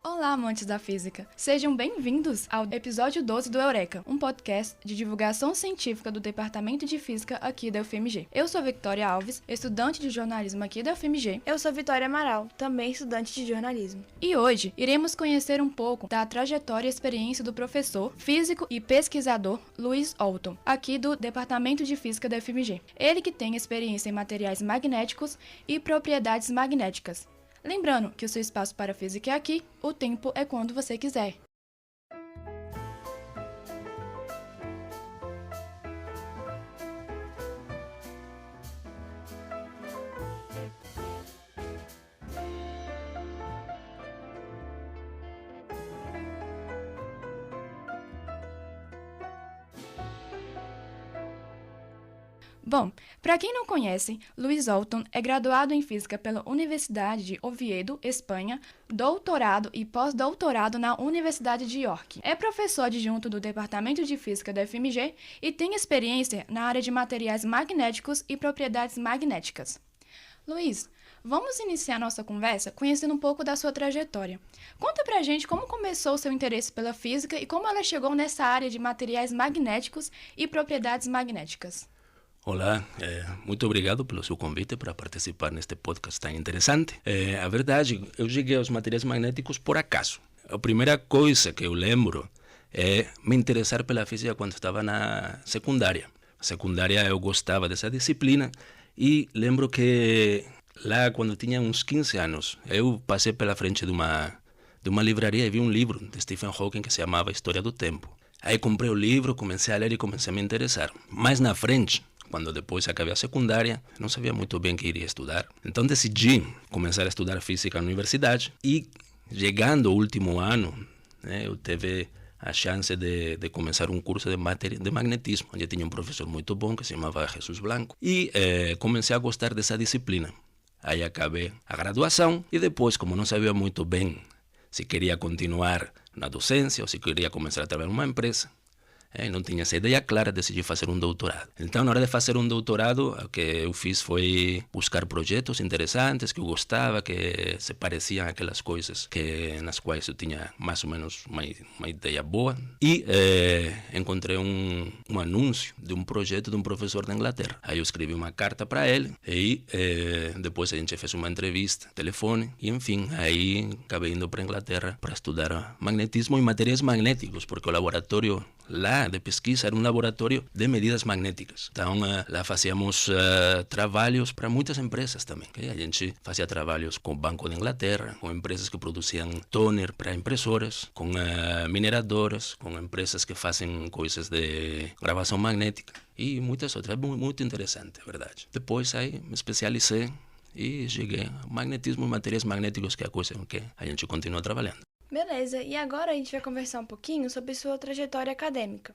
Olá, amantes da física! Sejam bem-vindos ao episódio 12 do Eureka, um podcast de divulgação científica do Departamento de Física aqui da UFMG. Eu sou Victoria Alves, estudante de jornalismo aqui da UFMG. Eu sou Vitória Amaral, também estudante de jornalismo. E hoje iremos conhecer um pouco da trajetória e experiência do professor, físico e pesquisador Louis Alton, aqui do Departamento de Física da UFMG. Ele que tem experiência em materiais magnéticos e propriedades magnéticas. Lembrando que o seu espaço para a física é aqui, o tempo é quando você quiser. Bom, para quem não conhece, Louis Alton é graduado em Física pela Universidade de Oviedo, Espanha, doutorado e pós-doutorado na Universidade de York. É professor adjunto do Departamento de Física da UFMG e tem experiência na área de materiais magnéticos e propriedades magnéticas. Luiz, vamos iniciar nossa conversa conhecendo um pouco da sua trajetória. Conta pra gente como começou o seu interesse pela física e como ela chegou nessa área de materiais magnéticos e propriedades magnéticas. Olá, muito obrigado pelo seu convite para participar neste podcast tão interessante. A verdade, eu cheguei aos materiais magnéticos por acaso. A primeira coisa que eu lembro é me interessar pela física quando estava na secundária. Na secundária eu gostava dessa disciplina e lembro que lá quando tinha uns 15 anos, eu passei pela frente de uma livraria e vi um livro de Stephen Hawking que se chamava História do Tempo. Aí comprei o livro, comecei a ler e comecei a me interessar. Mais na frente, quando depois acabei a secundária, não sabia muito bem o que iria estudar. Então decidi começar a estudar física na universidade e, chegando ao último ano, eu tive a chance de começar um curso de magnetismo, onde tinha um professor muito bom que se chamava Jesus Blanco e comecei a gostar dessa disciplina. Aí acabei a graduação e depois, como não sabia muito bem se queria continuar na docência ou se queria começar a trabalhar em uma empresa, não tinha essa ideia clara, decidi fazer um doutorado. Então, na hora de fazer um doutorado, o que eu fiz foi buscar projetos interessantes que eu gostava, que se pareciam àquelas coisas nas quais eu tinha mais ou menos uma ideia boa. E encontrei um anúncio de um projeto de um professor da Inglaterra. Aí eu escrevi uma carta para ele e depois a gente fez uma entrevista, telefone, e enfim, aí acabei indo para a Inglaterra para estudar magnetismo e materiais magnéticos, porque o laboratório lá de pesquisa era um laboratório de medidas magnéticas. Então, lá fazíamos trabalhos para muitas empresas também. Okay? A gente fazia trabalhos com o Banco da Inglaterra, com empresas que produziam toner para impressoras, com mineradoras, com empresas que fazem coisas de gravação magnética e muitas outras. É muito interessante, é verdade. Depois aí me especializei e cheguei ao magnetismo e materiais magnéticos, que é a coisa em que a gente continua trabalhando. Beleza, e agora a gente vai conversar um pouquinho sobre sua trajetória acadêmica.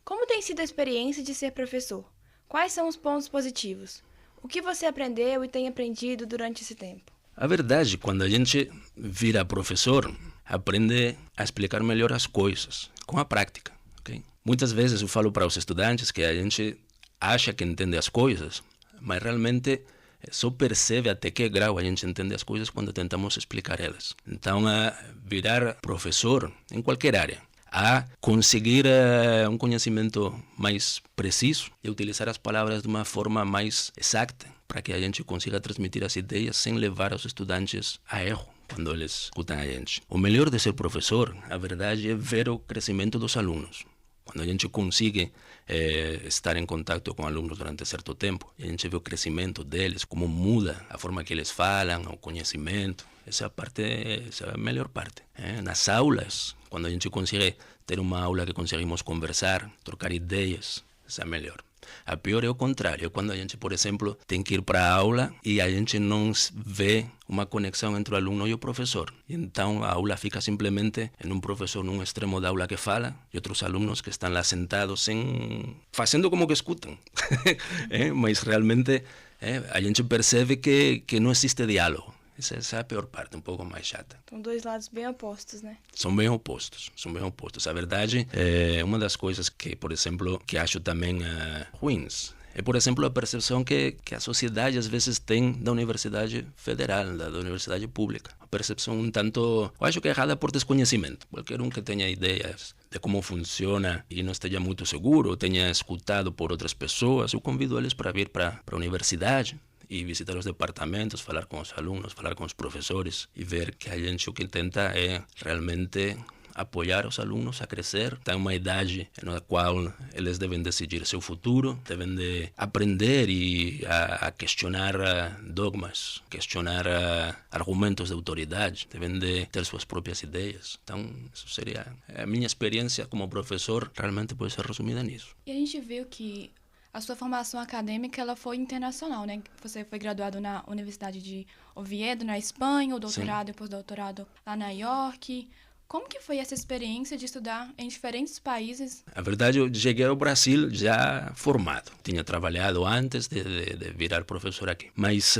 Como tem sido a experiência de ser professor? Quais são os pontos positivos? O que você aprendeu e tem aprendido durante esse tempo? A verdade, quando a gente vira professor, aprende a explicar melhor as coisas, com a prática. Okay? Muitas vezes eu falo para os estudantes que a gente acha que entende as coisas, mas realmente só percebe até que grau a gente entende as coisas quando tentamos explicar elas. Então, virar professor em qualquer área, a conseguir um conhecimento mais preciso e utilizar as palavras de uma forma mais exata para que a gente consiga transmitir as ideias sem levar os estudantes a erro quando eles escutam a gente. O melhor de ser professor, a verdade, é ver o crescimento dos alunos. Quando a gente consegue estar em contato com alunos durante certo tempo, a gente vê o crescimento deles, como muda a forma que eles falam, o conhecimento. Essa é a melhor parte. Nas aulas, quando a gente consegue ter uma aula que conseguimos conversar, trocar ideias, essa é a melhor. A pior é o contrário, é quando a gente, por exemplo, tem que ir para a aula e a gente não vê uma conexão entre o aluno e o professor. Então a aula fica simplesmente em um professor num extremo da aula que fala e outros alunos que estão lá sentados fazendo como que escutam. Mas realmente a gente percebe que não existe diálogo. Essa é a pior parte, um pouco mais chata. São dois lados bem opostos, né? São bem opostos. A verdade, uma das coisas que, por exemplo, que acho também ruins, é, por exemplo, a percepção que a sociedade às vezes tem da universidade federal, da universidade pública. percepção um tanto, eu acho que errada por desconhecimento. Qualquer que tenha ideias de como funciona e não esteja muito seguro, ou tenha escutado por outras pessoas, eu convido eles para vir para a universidade e visitar os departamentos, falar com os alunos, falar com os professores e ver que a gente o que tenta é realmente apoiar os alunos a crescer. Está em uma idade na qual eles devem decidir seu futuro, devem de aprender e a questionar dogmas, questionar argumentos de autoridade, devem de ter suas próprias ideias. Então, isso seria a minha experiência como professor, realmente pode ser resumida nisso. E a gente viu que a sua formação acadêmica ela foi internacional, né? Você foi graduado na Universidade de Oviedo, na Espanha, o doutorado e pós-doutorado lá na York. Como que foi essa experiência de estudar em diferentes países? A verdade, eu cheguei ao Brasil já formado. Tinha trabalhado antes de virar professor aqui. Mas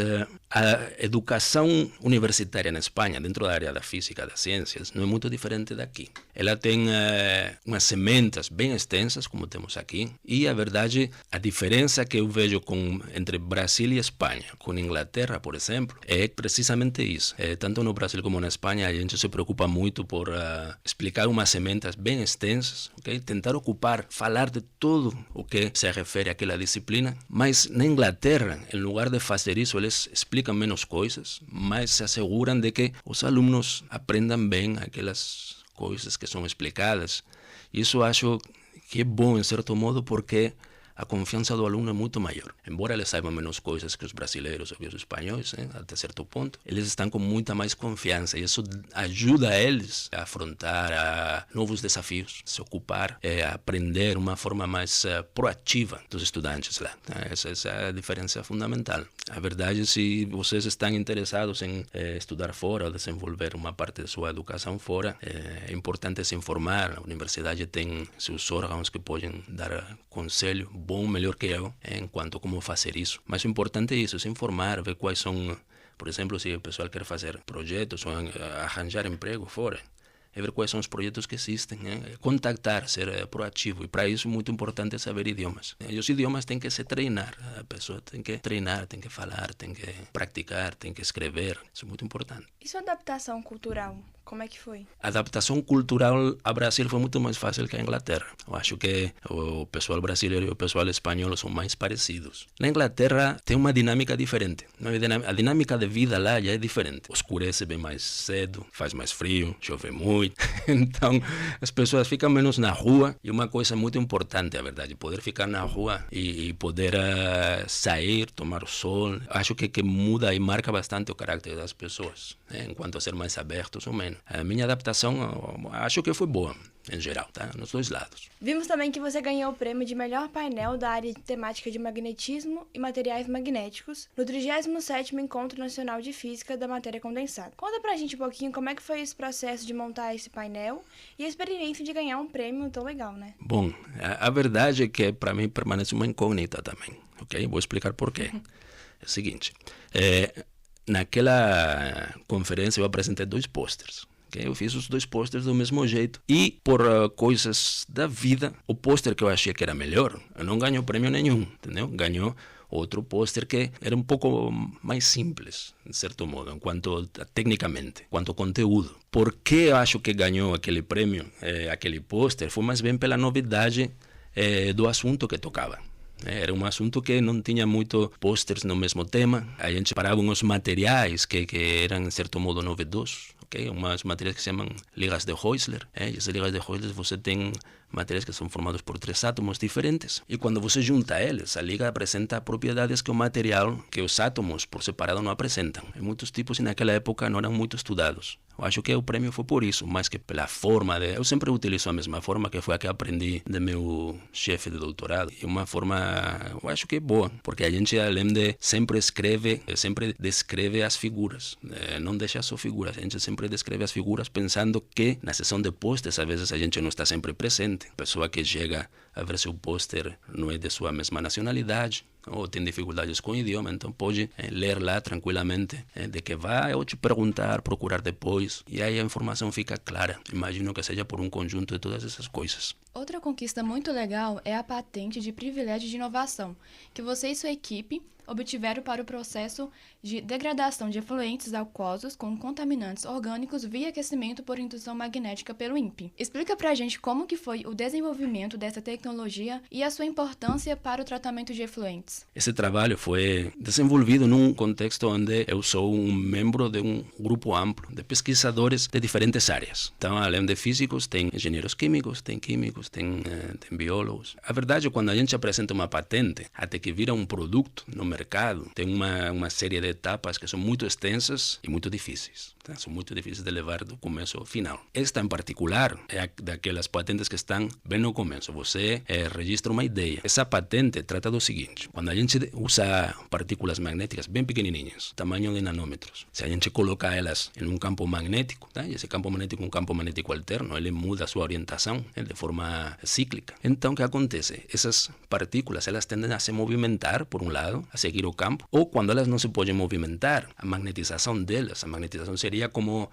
a educação universitária na Espanha, dentro da área da física, das ciências, não é muito diferente daqui. Ela tem umas sementes bem extensas, como temos aqui. E, a verdade, a diferença que eu vejo entre Brasil e Espanha, com Inglaterra, por exemplo, é precisamente isso. Tanto no Brasil como na Espanha, a gente se preocupa muito por explicar umas sementes bem extensas, okay? Tentar falar de tudo o que se refere àquela disciplina, mas na Inglaterra, em lugar de fazer isso, eles explicam menos coisas, mas se asseguram de que os alunos aprendam bem aquelas coisas que são explicadas. Isso acho que é bom, em certo modo, porque a confiança do aluno é muito maior. Embora eles saibam menos coisas que os brasileiros ou que os espanhóis, até certo ponto, eles estão com muita mais confiança e isso ajuda eles a afrontar novos desafios, se ocupar, a aprender uma forma mais proativa dos estudantes lá. Essa é a diferença fundamental. A verdade, se vocês estão interessados em estudar fora ou desenvolver uma parte de sua educação fora, é importante se informar. A universidade tem seus órgãos que podem dar conselho bom, melhor que eu, enquanto como fazer isso. Mas o importante é isso, se informar, ver quais são, por exemplo, se o pessoal quer fazer projetos ou arranjar emprego fora, é ver quais são os projetos que existem, contactar, ser proativo. E para isso é muito importante saber idiomas. E os idiomas têm que se treinar. A pessoa tem que treinar, tem que falar, tem que praticar, tem que escrever. Isso é muito importante. E sua adaptação cultural? Como é que foi? A adaptação cultural ao Brasil foi muito mais fácil que a Inglaterra. Eu acho que o pessoal brasileiro e o pessoal espanhol são mais parecidos. Na Inglaterra tem uma dinâmica diferente. A dinâmica de vida lá já é diferente. Escurece bem mais cedo, faz mais frio, chove muito. Então as pessoas ficam menos na rua. E uma coisa muito importante, a verdade, poder ficar na rua e poder sair, tomar o sol. Acho que muda e marca bastante o caráter das pessoas, enquanto a ser mais abertos ou menos. A minha adaptação, acho que foi boa, em geral, tá? Nos dois lados. Vimos também que você ganhou o prêmio de melhor painel da área de temática de magnetismo e materiais magnéticos no 37º Encontro Nacional de Física da Matéria Condensada. Conta pra gente um pouquinho como é que foi esse processo de montar esse painel e a experiência de ganhar um prêmio tão legal, né? Bom, a verdade é que para mim permanece uma incógnita também, ok? Vou explicar por quê. É o seguinte, naquela conferência eu apresentei 2 pôsteres. Okay? Eu fiz os 2 pôsteres do mesmo jeito. E por coisas da vida, o pôster que eu achei que era melhor, não ganhou prêmio nenhum, entendeu? Ganhou outro pôster que era um pouco mais simples, de certo modo, tecnicamente, quanto conteúdo. Por que eu acho que ganhou aquele prêmio, aquele pôster? Foi mais bem pela novidade do assunto que tocava. Era um assunto que não tinha muito posters no mesmo tema. A gente parava uns materiais que eram, de certo modo, novedosos. Okay? Umas materiais que se chamam ligas de Heusler. E essas ligas de Heusler você tem materiais que são formados por 3 átomos diferentes. E quando você junta eles, a liga apresenta propriedades que o material, que os átomos por separado não apresentam. Em muitos tipos e naquela época não eram muito estudados. Eu acho que o prêmio foi por isso, mais que pela forma de... Eu sempre utilizo a mesma forma que foi a que aprendi de meu chefe de doutorado. E uma forma, eu acho que é boa, porque a gente, além de sempre descreve as figuras. Não deixa só figuras, a gente sempre descreve as figuras pensando que na sessão de postes, às vezes a gente não está sempre presente. A pessoa que chega a ver seu pôster não é de sua mesma nacionalidade, ou tem dificuldades com o idioma, então pode ler lá tranquilamente de que vai, ou te perguntar, procurar depois, e aí a informação fica clara. Imagino que seja por um conjunto de todas essas coisas. Outra conquista muito legal é a patente de privilégio de inovação, que você e sua equipe obtiveram para o processo de degradação de efluentes aquosos com contaminantes orgânicos via aquecimento por indução magnética pelo INPE. Explica pra gente como que foi o desenvolvimento dessa tecnologia e a sua importância para o tratamento de efluentes. Esse trabalho foi desenvolvido num contexto onde eu sou um membro de um grupo amplo de pesquisadores de diferentes áreas. Então, além de físicos, tem engenheiros químicos, tem biólogos. A verdade é que quando a gente apresenta uma patente, até que vira um produto no mercado, tem uma série de etapas que são muito extensas e muito difíceis. Tá? São muito difíceis de levar do começo ao final. Esta, em particular, é daquelas patentes que estão bem no começo. Você registra uma ideia. Essa patente trata do seguinte: quando a gente usa partículas magnéticas bem pequenininhas, tamanho de nanômetros, se a gente coloca elas em um campo magnético, tá? E esse campo magnético é um campo magnético alterno, ele muda a sua orientação de forma cíclica. Então, o que acontece? Essas partículas, elas tendem a se movimentar, por um lado, a seguir o campo, ou quando elas não se podem movimentar, a magnetização delas, a magnetização seria como,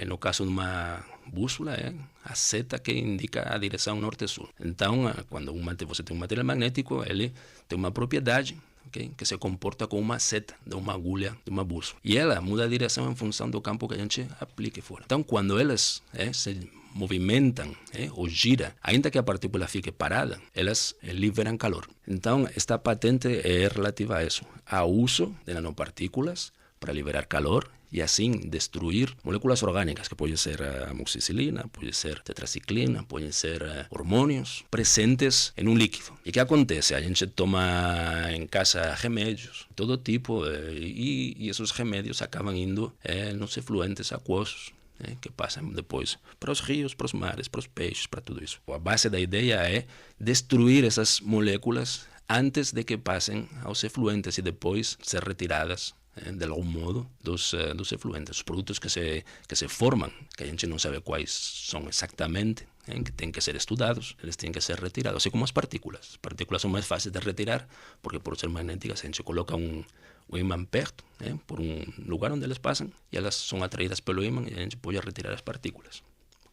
no caso de uma bússola, a seta que indica a direção norte-sul. Então, quando você tem um material magnético, ele tem uma propriedade, okay, que se comporta como uma seta de uma agulha de uma bússola. E ela muda a direção em função do campo que a gente aplique fora. Então, quando elas se movimentam ou giram, ainda que a partícula fique parada, elas liberam calor. Então, esta patente é relativa a isso, ao uso de nanopartículas para liberar calor e assim destruir moléculas orgânicas, que pode ser amoxicilina, pode ser tetraciclina, podem ser hormônios presentes em um líquido. E o que acontece? A gente toma em casa remédios, todo tipo, e esses remédios acabam indo nos efluentes aquosos, que passam depois para os rios, para os mares, para os peixes, para tudo isso. A base da ideia é destruir essas moléculas antes de que passem aos efluentes e depois ser retiradas de algum modo dos efluentes, os produtos que se formam, que a gente não sabe quais são exatamente, que têm que ser estudados, eles têm que ser retirados, assim como as partículas. As partículas são mais fáceis de retirar, porque por ser magnéticas a gente coloca um imã perto, por um lugar onde elas passam, e elas são atraídas pelo imã e a gente pode retirar as partículas.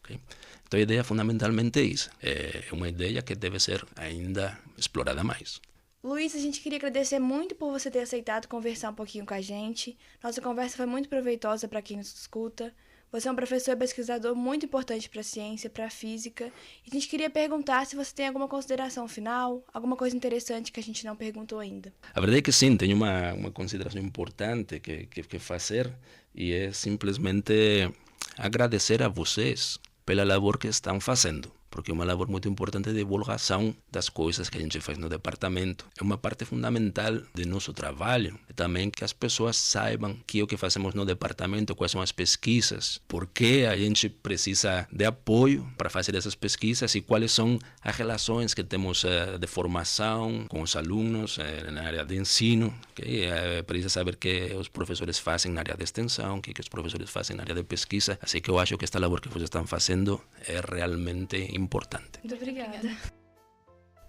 Okay? Então a ideia fundamentalmente é isso, é uma ideia que deve ser ainda explorada mais. Luiz, a gente queria agradecer muito por você ter aceitado conversar um pouquinho com a gente. Nossa conversa foi muito proveitosa para quem nos escuta. Você é um professor e pesquisador muito importante para a ciência, para a física. E a gente queria perguntar se você tem alguma consideração final, alguma coisa interessante que a gente não perguntou ainda. A verdade é que sim, tenho uma consideração importante que fazer, e é simplesmente agradecer a vocês pela labor que estão fazendo, porque é uma labor muito importante de divulgação das coisas que a gente faz no departamento. É uma parte fundamental do nosso trabalho, também que as pessoas saibam que o que fazemos no departamento, quais são as pesquisas, por que a gente precisa de apoio para fazer essas pesquisas e quais são as relações que temos de formação com os alunos na área de ensino, que precisa saber o que os professores fazem na área de extensão, o que os professores fazem na área de pesquisa. Assim que eu acho que esta labor que vocês estão fazendo é realmente importante. Muito obrigada.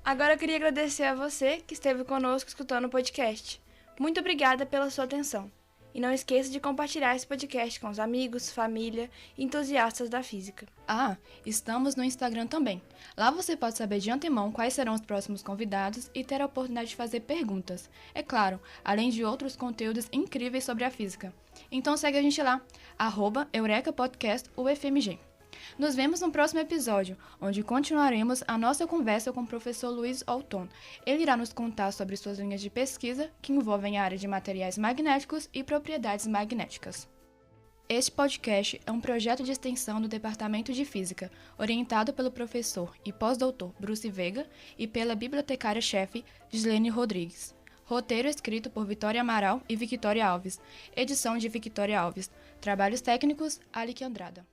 Agora eu queria agradecer a você que esteve conosco escutando o podcast. Muito obrigada pela sua atenção. E não esqueça de compartilhar esse podcast com os amigos, família e entusiastas da física. Estamos no Instagram também. Lá você pode saber de antemão quais serão os próximos convidados e ter a oportunidade de fazer perguntas. É claro, além de outros conteúdos incríveis sobre a física. Então segue a gente lá, @EurekaPodcastUFMG. Nos vemos no próximo episódio, onde continuaremos a nossa conversa com o professor Luiz Olton. Ele irá nos contar sobre suas linhas de pesquisa, que envolvem a área de materiais magnéticos e propriedades magnéticas. Este podcast é um projeto de extensão do Departamento de Física, orientado pelo professor e pós-doutor Bruce Veiga e pela bibliotecária-chefe Gislene Rodrigues. Roteiro escrito por Vitória Amaral e Victória Alves. Edição de Victória Alves. Trabalhos técnicos, Alique Andrada.